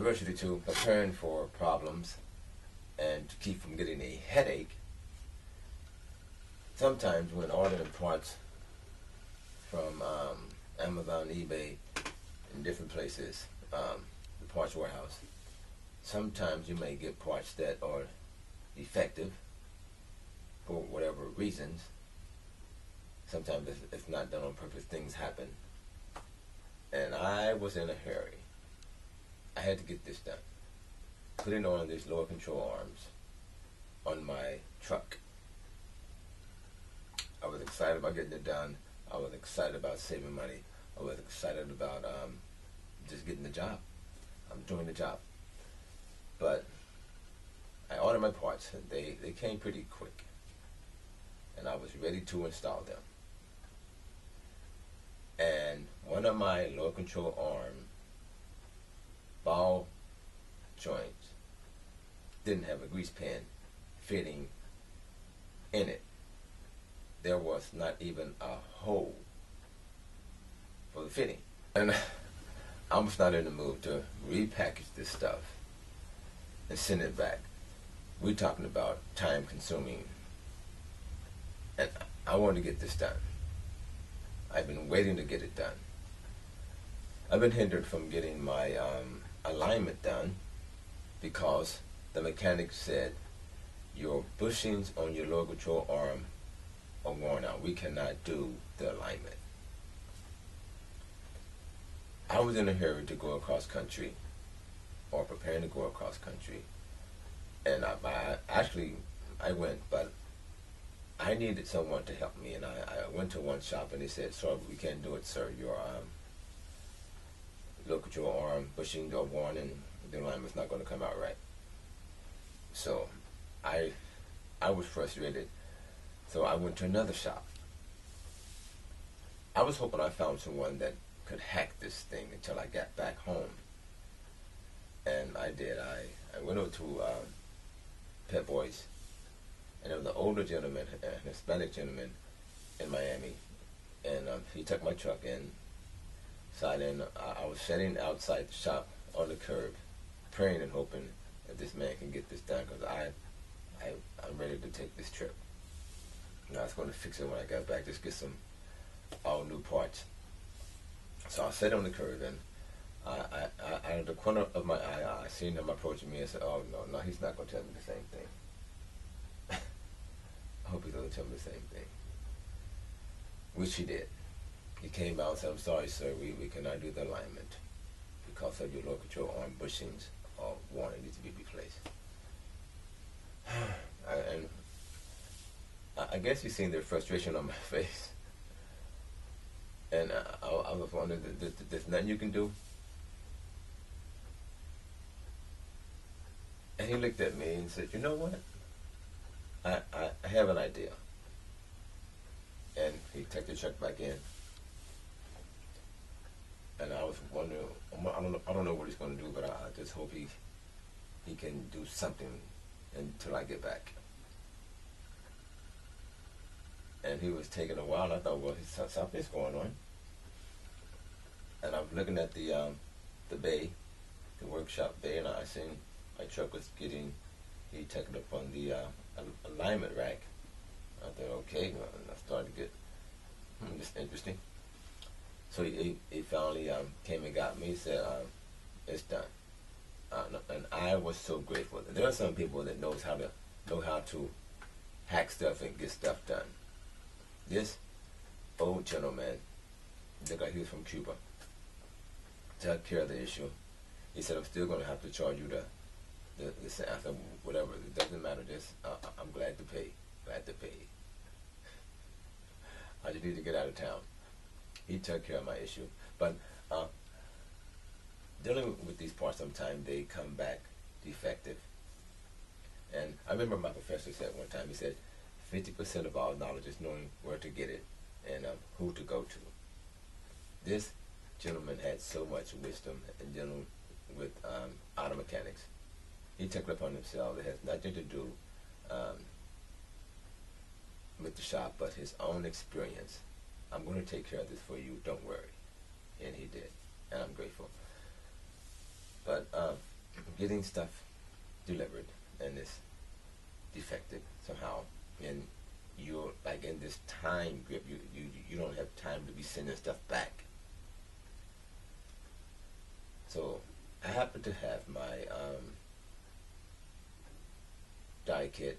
aversity to preparing for problems and to keep from getting a headache, sometimes when ordering parts from Amazon, eBay, and different places, the parts warehouse, sometimes you may get parts that are defective for whatever reasons. Sometimes it's not done on purpose. Things happen. And I was in a hurry. I had to get this done. Putting on these lower control arms on my truck. I was excited about getting it done. I was excited about saving money. I was excited about just getting the job. I'm doing the job. But I ordered my parts, and they came pretty quick. And I was ready to install them. And one of my lower control arm ball joints didn't have a grease pen fitting in it. There was not even a hole for the fitting. And I was not in the mood to repackage this stuff and send it back. We're talking about time consuming. And I wanted to get this done. I've been waiting to get it done. I've been hindered from getting my alignment done because the mechanic said your bushings on your lower control arm are worn out. We cannot do the alignment. I was in a hurry to go across country, or preparing to go across country, and I went, but I needed someone to help me, and I went to one shop, and they said, "Sorry, we can't do it, sir. Your look at your arm bushings are worn, and the alignment's not going to come out right." So I was frustrated. So I went to another shop. I was hoping I found someone that could hack this thing until I got back home. And I did. I went over to Pep Boys, and there was an older gentleman, a Hispanic gentleman in Miami, and he took my truck inside, and I was sitting outside the shop on the curb, praying and hoping that this man can get this done, because I'm ready to take this trip. And I was going to fix it when I got back, just get some all new parts. So I sat on the curb, and out of the corner of my eye, I seen him approaching me and said, "Oh, no, he's not going to tell me the same thing." I hope he doesn't tell me the same thing. Which he did. He came out and said, "I'm sorry, sir, we cannot do the alignment because of your lower control arm bushings are worn and need to be replaced." And I guess you've seen the frustration on my face. And I was wondering, there's nothing you can do? And he looked at me and said, "You know what? I have an idea." And he took the truck back in. And I was wondering, I don't know what he's going to do, but I just hope he can do something until I get back. And he was taking a while. I thought, well, something's going on. And I was looking at the bay, the workshop bay, and I seen my truck was he took it up on the alignment rack. I thought, okay, and I started to get, this is interesting. So he finally came and got me. He said, "It's done." And I was so grateful. There are some people that know how to hack stuff and get stuff done. This old gentleman, looked like he was from Cuba, took care of the issue. He said, "I'm still going to have to charge you the I said, "Whatever, it doesn't matter. I'm glad to pay. Glad to pay. I just need to get out of town." He took care of my issue. But dealing with these parts, sometimes they come back defective. And I remember my professor said one time, he said, 50% of all knowledge is knowing where to get it and who to go to. This gentleman had so much wisdom in dealing with auto mechanics. He took it upon himself. It has nothing to do with the shop, but his own experience. "I'm going to take care of this for you, don't worry." And he did, and I'm grateful. But getting stuff delivered and it's defective somehow, and you're like in this time grip. You don't have time to be sending stuff back. So I happen to have my die kit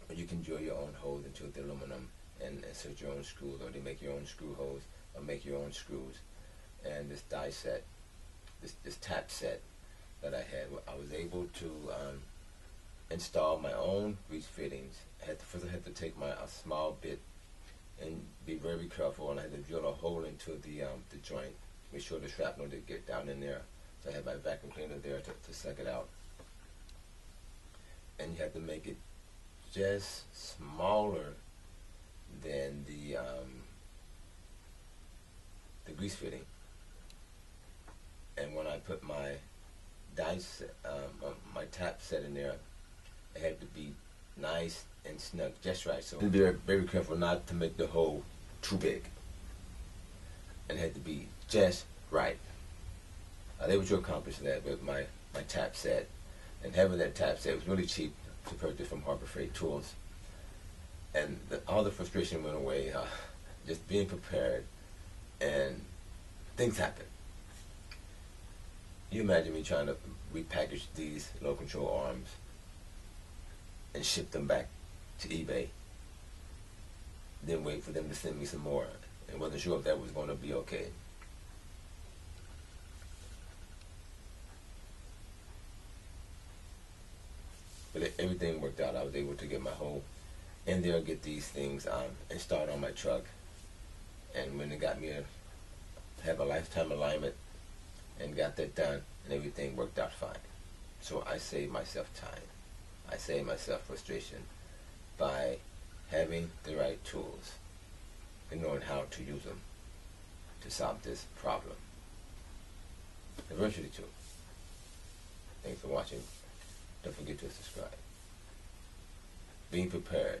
where you can drill your own holes into the aluminum and insert your own screws, or they make your own screw holes or make your own screws. And this die set, this tap set that I had, I was able to install my own grease fittings. First I had to take a small bit and be very careful, and I had to drill a hole into the joint, make sure the shrapnel didn't get down in there. So I had my vacuum cleaner there to suck it out. And you have to make it just smaller than the grease fitting. And when I put my my tap set in there, it had to be nice and snug, just right. So be very, very careful not to make the hole too big. And it had to be just right. I was able to accomplish that with my tap set. And having that tap set was really cheap to purchase from Harbor Freight Tools. And all the frustration went away, just being prepared, and things happen. You imagine me trying to repackage these low control arms and ship them back to eBay, then wait for them to send me some more, and wasn't sure if that was going to be okay. But everything worked out. I was able to get my hole in there, get these things installed on my truck, and when it got me to have a lifetime alignment and got that done, and everything worked out fine. So I saved myself time. I saved myself frustration by having the right tools and knowing how to use them to solve this problem. Diversity tool. Thanks for watching. Don't forget to subscribe. Being prepared.